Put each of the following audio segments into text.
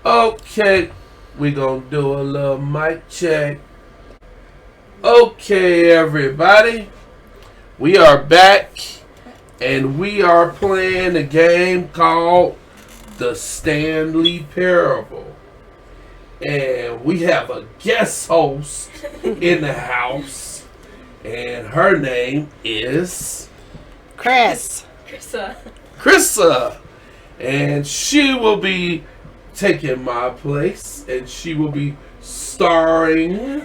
Okay, we gonna do a little mic check. Okay, everybody, we are back, and we are playing a game called the Stanley Parable. And we have a guest host in the house, and her name is Krissa. And she will be taking my place, and she will be starring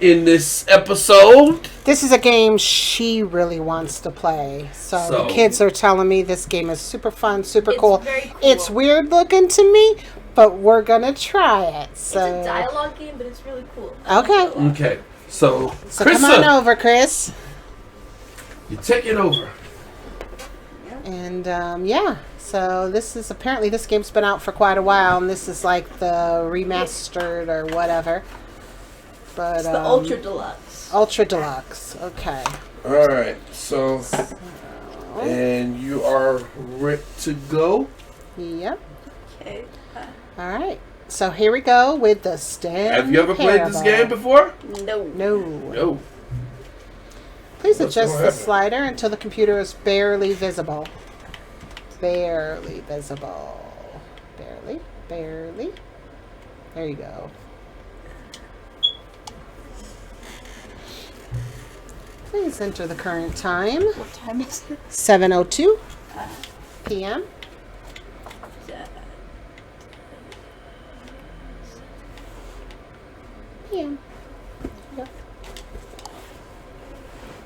in this episode. This is a game she really wants to play. So the kids are telling me this game is super fun, super cool. Very cool. It's weird looking to me, but we're gonna try it. So it's a dialogue game, but it's really cool. Okay. So Krissa, come on over, Chris. You take it over. And so this game's been out for quite a while, and this is like the remastered or whatever. But it's the Ultra Deluxe. Ultra Deluxe. Okay. All right. So, and you are ready to go. Yep. Okay. All right. So here we go with the Stanley Have you ever played this game before? No. Please adjust the slider until the computer is barely visible. Barely visible. Barely. There you go. Please enter the current time. What time is it? 7:02 p.m. p.m.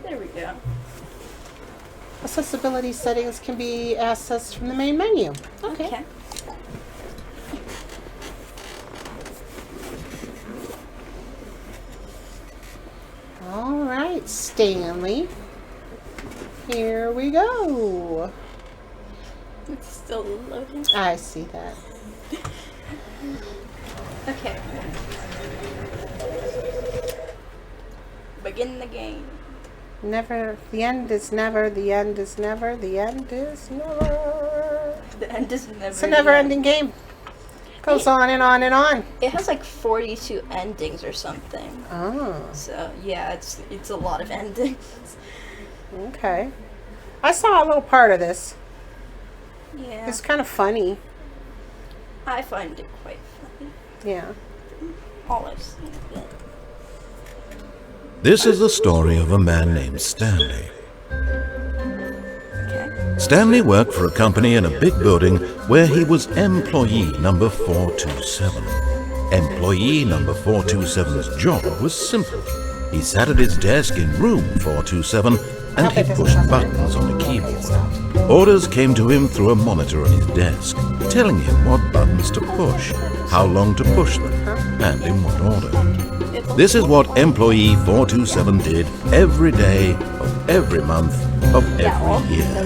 There we go. Accessibility settings can be accessed from the main menu. Okay. All right, Stanley. Here we go. It's still loading. I see that. Okay. Begin the game. Never. The end is never. The end is never. The end is never. The end is never. It's a never-ending game. Goes on and on and on. It has like 42 endings or something. Oh. So yeah, it's a lot of endings. Okay. I saw a little part of this. Yeah. It's kind of funny. I find it quite funny. Yeah. All I've seen of it. This is the story of a man named Stanley. Okay. Stanley worked for a company in a big building where he was employee number 427. Employee number 427's job was simple. He sat at his desk in room 427 and he pushed buttons on a keyboard. Orders came to him through a monitor on his desk, telling him what buttons to push, how long to push them, and in what order. This is what employee 427 did every day of every month of every year.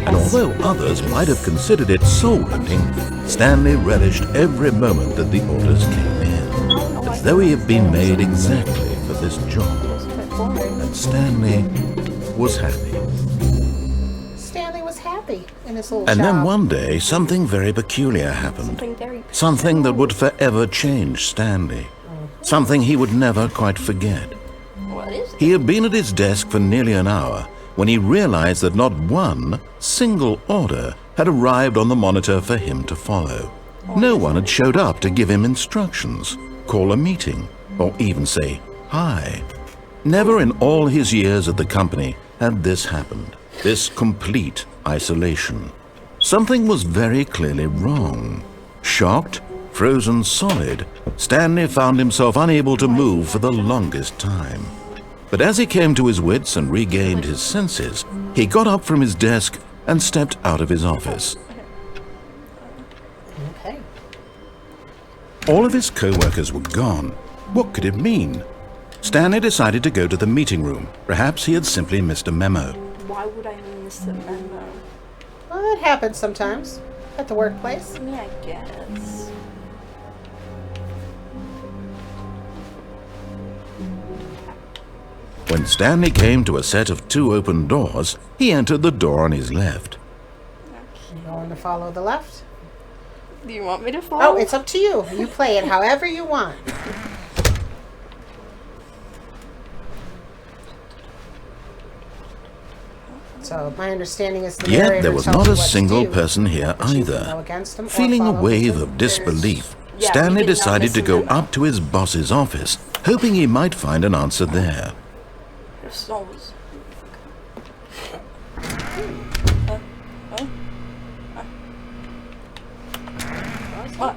And although others might have considered it soul-rending, Stanley relished every moment that the orders came in, as though he had been made exactly for this job. And Stanley was happy. Stanley was happy in his little And job. then one day, something very peculiar happened. Something that would forever change Stanley. Something he would never quite forget. What is it? He had been at his desk for nearly an hour when he realized that not one single order had arrived on the monitor for him to follow. No one had showed up to give him instructions, call a meeting, or even say hi. Never in all his years at the company had this happened, this complete isolation. Something was very clearly wrong. Shocked, frozen solid, Stanley found himself unable to move for the longest time. But as he came to his wits and regained his senses, he got up from his desk and stepped out of his office. Okay. All of his co-workers were gone. What could it mean? Stanley decided to go to the meeting room. Perhaps he had simply missed a memo. Why would I miss the memo? Well, that happens sometimes at the workplace. Yeah, I guess. When Stanley came to a set of 2 open doors, he entered the door on his left. You going to follow the left? Do you want me to follow? Oh, it's up to you. You play it however you want. So my understanding is the Yet narrator there was tells not you a what to single do, person here but you can either. go against him or Feeling a follow wave him. of disbelief, Yeah, Stanley we did not decided to miss go him, though. up to his boss's office, hoping he might find an answer there. There's always... What?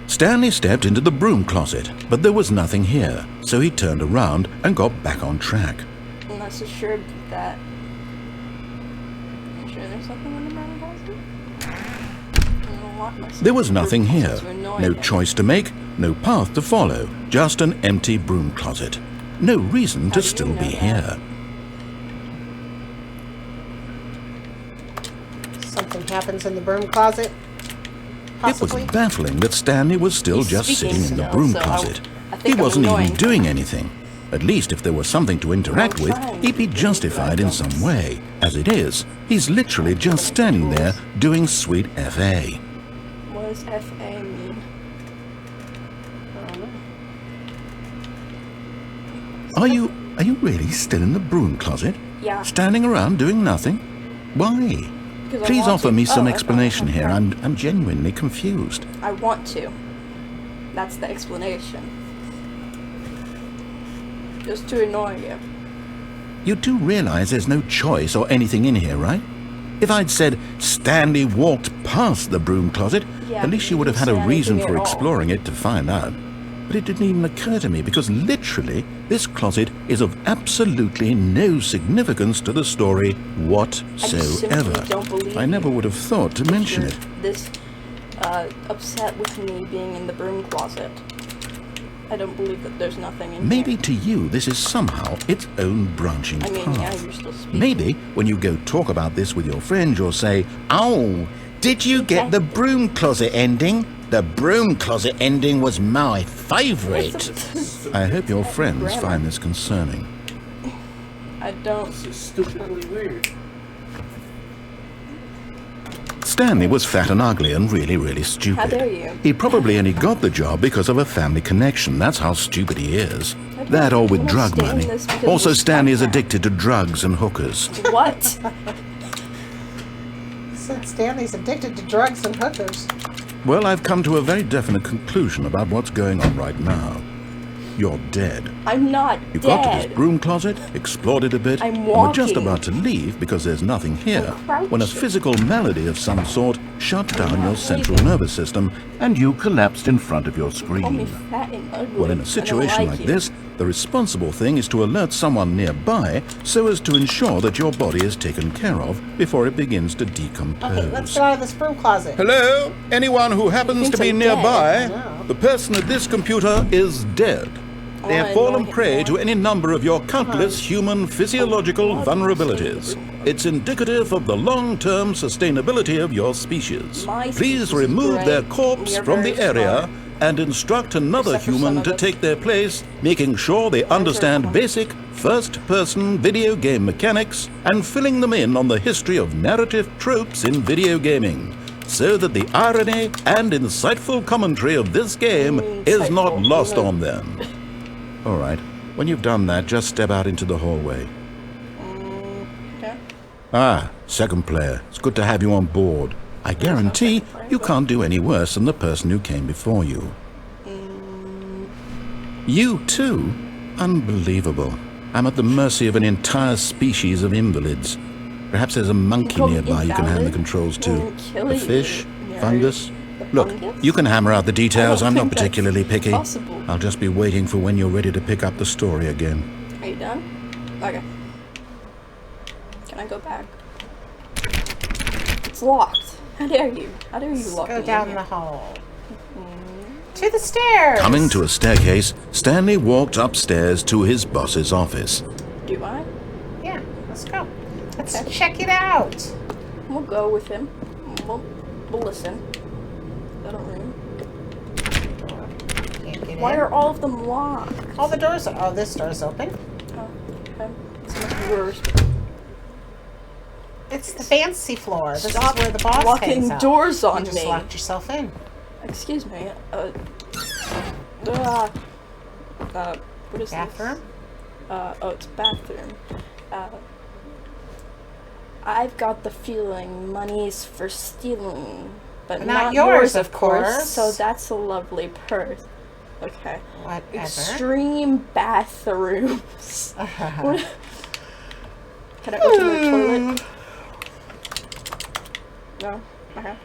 Stanley stepped into the broom closet, but there was nothing here, so he turned around and got back on track. I'm not so sure about that. You sure there's something in the brown closet? There was nothing here, no choice to make, no path to follow, just an empty broom closet. No reason to still be here. Something happens in the broom closet. It was Possibly. baffling that Stanley was still He's just speaking sitting in the still, broom so closet. I He think I'm wasn't even annoying. doing anything. At least if there was something to interact with, trying he'd be to, justified in some way. As it is, he's literally just standing there doing sweet FA. What does FA mean? I don't know. Are you really still in the broom closet? Yeah. Standing around doing nothing? Why? Because I Please want offer to. me some Oh, explanation okay. here. I'm genuinely confused. I want to. That's the explanation. Just to annoy you. You do realize there's no choice or anything in here, right? If I'd said Stanley walked past the broom closet, Yeah, at least but you would you have had a didn't say reason anything for at all. exploring it to find out. But it didn't even occur to me because literally this closet is of absolutely no significance to the story whatsoever. don't believe I never would have thought to mention You're it. this upset with me being in the broom closet. I don't believe that there's nothing in Maybe here. to you this is somehow its own branching I mean, path. yeah, you're still speaking. Maybe when you go talk about this with your friend, you'll say, "Oh, did you get the broom closet ending? The broom closet ending was my favourite." I hope your friends Grammar. find this concerning. I don't. This is stupidly weird. Stanley was fat and ugly and really, really stupid. How dare you? He probably only got the job because of a family connection. That's how stupid he is. That or with I'm drug staying money. this because Also, we're Stanley is stuck there. addicted to drugs and hookers. What? Said Stanley's addicted to drugs and hookers. Well, I've come to a very definite conclusion about what's going on right now. You're dead. I'm not You got to dead. this broom closet, explored it a bit, I'm and were just walking. about to leave because there's nothing here, I'm when a crouching. physical malady of some sort shut down your central nervous system and you collapsed in front of your Call me screen. fat and ugly. Well, in I a don't situation like you. this, the responsible thing is to alert someone nearby so as to ensure that your body is taken care of before it begins to decompose. Okay, let's get out of this broom closet. Hello? Anyone who happens thinks to be I'm dead. nearby? No. The person at this computer is dead. They have I fallen know prey him. to any number of your countless human physiological vulnerabilities. It's indicative of the long-term sustainability of your species. My Please species is remove great. their corpse You're from the very area smart. and instruct another Except for some human of to us. take their place, making sure they understand common. basic first-person video game mechanics and filling them in on the history of narrative tropes in video gaming, so that the irony and insightful commentary of this game is not Insightful, lost you know. on them. All right, when you've done that, just step out into the hallway. Okay. Ah, second player, it's good to have you on board. I guarantee you can't do any worse than the person who came before you. You too? Unbelievable. I'm at the mercy of an entire species of invalids. Perhaps there's a monkey call me nearby you can hand the invalid? controls to. Well, kill A you, fish? nerd. Fungus? The Look, fungus? you can hammer out the details. I don't I'm not think that's particularly picky. possible. I'll just be waiting for when you're ready to pick up the story again. Are you done? Okay. Can I go back? It's locked. How dare you? How dare you lock Go me down in the here? hall. To the stairs. Coming to a staircase, Stanley walked upstairs to his boss's office. Do I? Yeah, let's go. Let's Okay. check it out. We'll go with him. We'll listen. I don't know. Can't get Why in. are all of them locked? All the doors are... Oh, this door's open. Oh, okay. It's much worse. It's the fancy floor. This Stop is where the boss locking hangs out. doors on You just me. locked yourself in. Excuse me. What is Bathroom? this? Oh, it's bathroom. I've got the feeling money's for stealing, but not yours, of course. So that's a lovely purse. Okay. Whatever. Extreme bathrooms. What? Can I go to the toilet? No. Okay.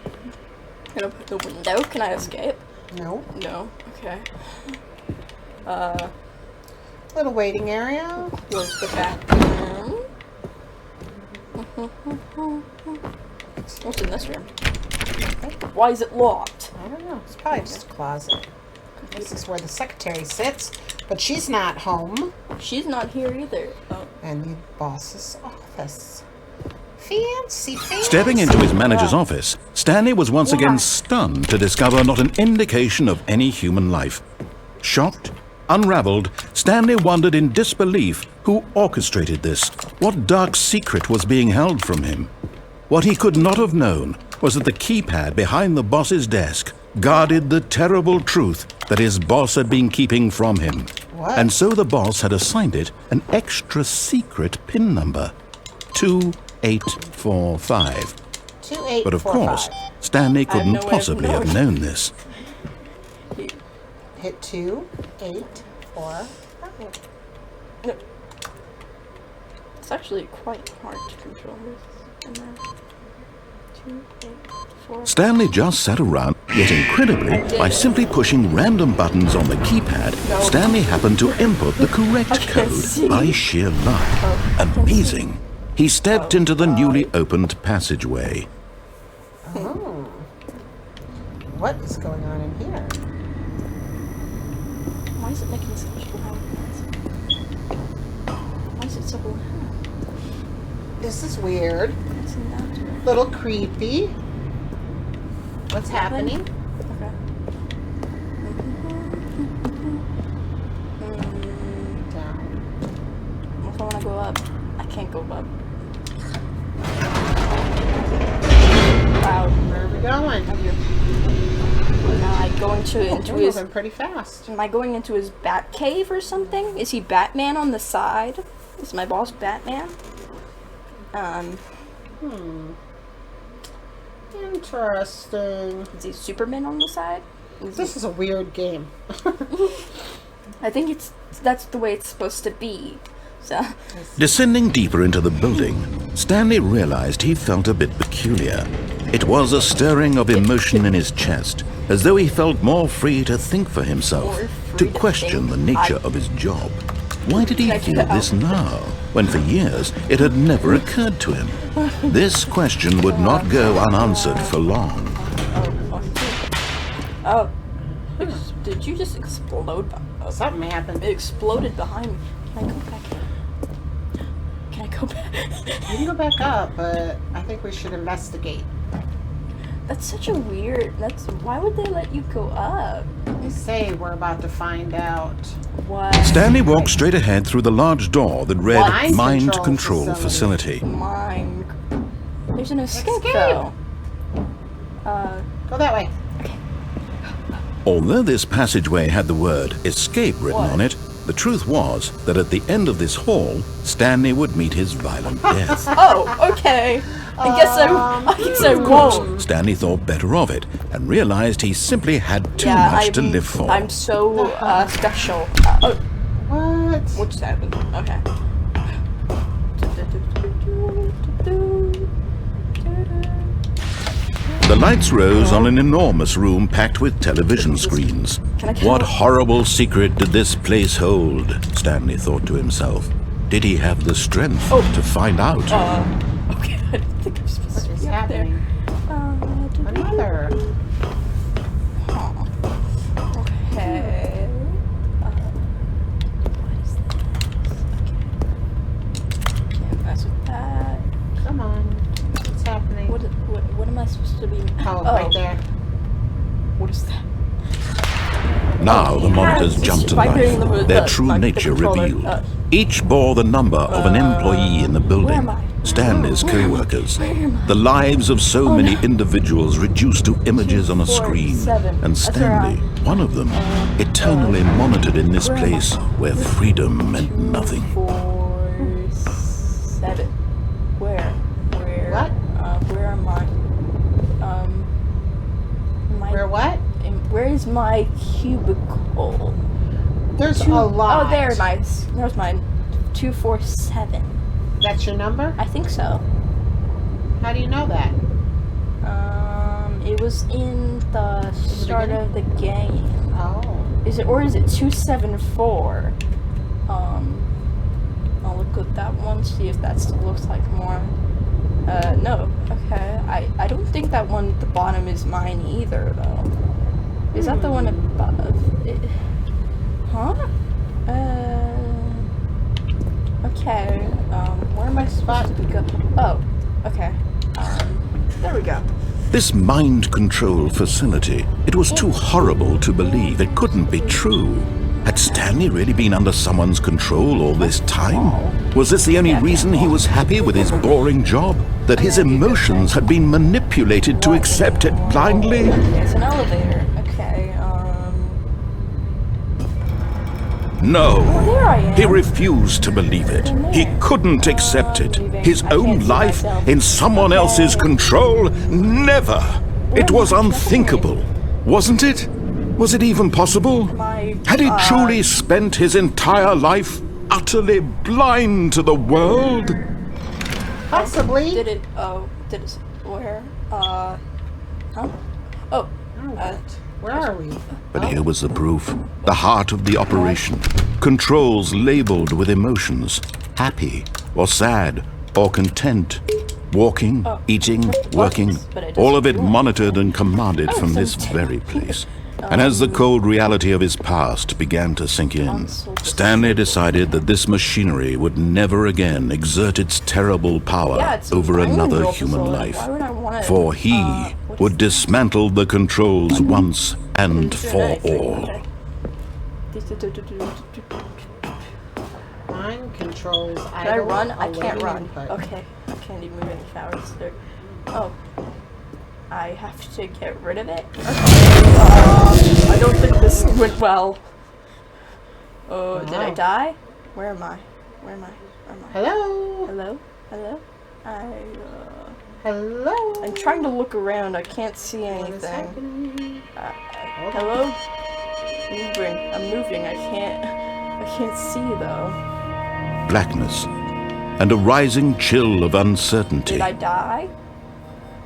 Can I open the window? Can I escape? No. No. Okay. Little waiting area. Close the bathroom. What's in this room? Why is it locked? I don't know. It's probably just a closet. This is where the secretary sits, but she's not home. She's not here either. Oh. And the boss's office. Fancy. Stepping into his manager's office, Stanley was once again stunned to discover not an indication of any human life. Shocked, unraveled, Stanley wondered in disbelief who orchestrated this, what dark secret was being held from him. What he could not have known was that the keypad behind the boss's desk guarded the terrible truth that his boss had been keeping from him. What? And so the boss had assigned it an extra secret PIN number, 2845. 2845. But of course, Stanley couldn't no way of possibly have knowing. known this. Hit 2845. No. It's actually quite hard to control this. In there. 2, 8, 4. Stanley just sat around, yet incredibly, by simply pushing random buttons on the keypad, Stanley happened to input the correct code by sheer luck. Amazing. He stepped into the newly opened passageway. Oh. What is going on in here? Why is it making such loud noise? Why is it so loud? This is weird. What's in that? Little creepy. What's happening? Okay. Down. If I want to go up, I can't go up. Wow. Where are we going? Am I going We're into his? moving pretty fast. Am I going into his bat cave or something? Is he Batman on the side? Is my boss Batman? Interesting. Is he Superman on the side? This is a weird game. I think that's the way it's supposed to be. So Descending deeper into the building, Stanley realized he felt a bit peculiar. It was a stirring of emotion in his chest, as though he felt more free to think for himself, to question the nature of his job. Why did he feel this now, when for years it had never occurred to him? This question would not go unanswered for long. Oh. Did you just explode? Something happened. It exploded behind me. Can I go back? Can I go back? You can go back up, but I think we should investigate. That's such a weird. Why would they let you go up? They say we're about to find out. What? Stanley walked straight ahead through the large door that read Mind Mind Control Control Facility. Mine. There's an escape, Escape. though. Go that way. Although this passageway had the word escape written on it, the truth was that at the end of this hall, Stanley would meet his violent death. Oh, okay. I guess I Of course, won't. Stanley thought better of it and realized he simply had too much to live for. I'm so special. What? What just happened? Okay. The lights rose on an enormous room packed with television screens. What horrible secret did this place hold? Stanley thought to himself. Did he have the strength to find out? Okay, I didn't think I was supposed What to is be up there. happening? Another. Okay. What is this? Okay. Can't mess with that. Come on. What's happening? What am I supposed to be? Oh, right there. What is that? Now the monitors Yes, jumped to vibrating life, the- their the- true the nature controller. revealed. Each bore the number of an employee in the Where building. am I? Stanley's co-workers. The lives of so many individuals reduced to images on a screen, and Stanley, one of them, eternally monitored in this place where freedom meant nothing. 4, 7. Where? What? Where am I? Where what? Where is my cubicle? There's a lot. Oh, there's mine. 247. That's your number? I think so. How do you know that? It was in the start of the game. Oh. Is it 274? I'll look at that one, see if that still looks like more. No. Okay. I don't think that one at the bottom is mine either, though. Is that the one above? Huh? Okay. Where am I supposed to go? Oh. Okay. There we go. This mind control facility, it was too horrible to believe. It couldn't be true. Had Stanley really been under someone's control all this time? Was this the only reason he was happy with his boring job? That his emotions had been manipulated to accept it blindly? There's an elevator. Okay, No. there I am. He refused to believe it. He couldn't accept it. His own life in someone else's control? Never. It was unthinkable, wasn't it? Was it even possible? Had he truly spent his entire life utterly blind to the world? Possibly. Did it, where? Huh? Oh. Where are we? But here was the proof. The heart of the operation. Controls labeled with emotions. Happy, or sad, or content. Walking, eating, working. All of it monitored and commanded from this very place. And as the cold reality of his past began to sink in, Stanley decided that this machinery would never again exert its terrible power over another human life. For he would dismantle the controls once and for all. Mind controls. Can I run? I can't run. Okay. I can't even move any flowers there. Oh. I have to get rid of it? Okay. I don't think this went well. Oh, did I die? Where am I? Hello? Hello? Hello? I'm trying to look around. I can't see anything. Hello? I'm moving. I can't see though. Blackness and a rising chill of uncertainty. Did I die?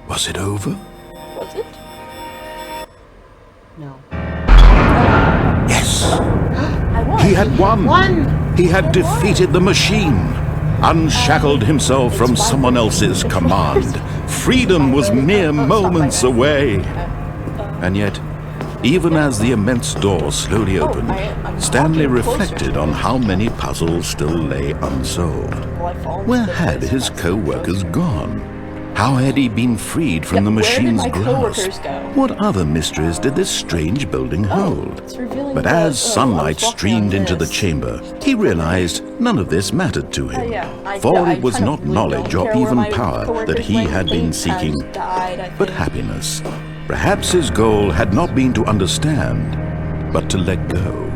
Was it over? Was it? No. Yes! I won. He had won! He had defeated the machine, unshackled himself from someone else's command. Freedom was mere moments away. And yet, even as the immense door slowly opened, Stanley reflected on how many puzzles still lay unsolved. Where had his co-workers gone? How had he been freed from the machine's grasp? What other mysteries did this strange building hold? But as sunlight streamed into the chamber, he realized none of this mattered to him. For it was not knowledge or even power that he had been seeking, but happiness. Perhaps his goal had not been to understand, but to let go.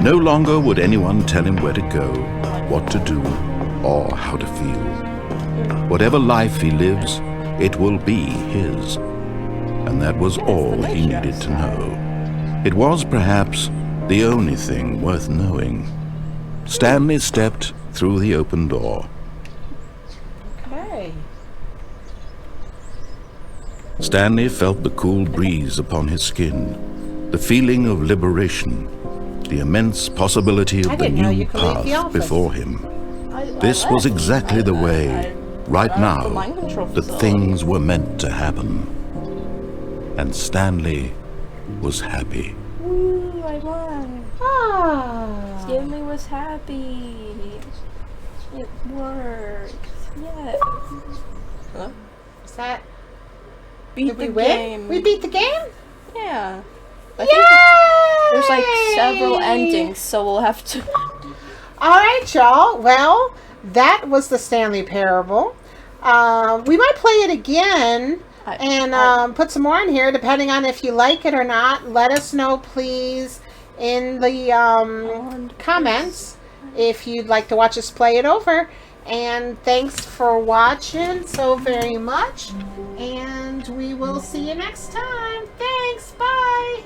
No longer would anyone tell him where to go, what to do, or how to feel. Whatever life he lives, it will be his. And that was all he needed to know. It was perhaps the only thing worth knowing. Stanley stepped through the open door. Okay. Stanley felt the cool breeze upon his skin, the feeling of liberation, the immense possibility of the new path before him. This was exactly the way, right now, that things were meant to happen. And Stanley was happy. Woo, I won. Ah. Stanley was happy. It worked. Yeah. Hello? Is that... Beat Did the we win? game. We beat the game? Yeah. I Yay! think there's like several endings, so we'll have to... All right, y'all. Well, that was the Stanley Parable. We might play it again and put some more in here, depending on if you like it or not. Let us know, please, in the comments if you'd like to watch us play it over. And thanks for watching so very much. And we will see you next time. Thanks. Bye.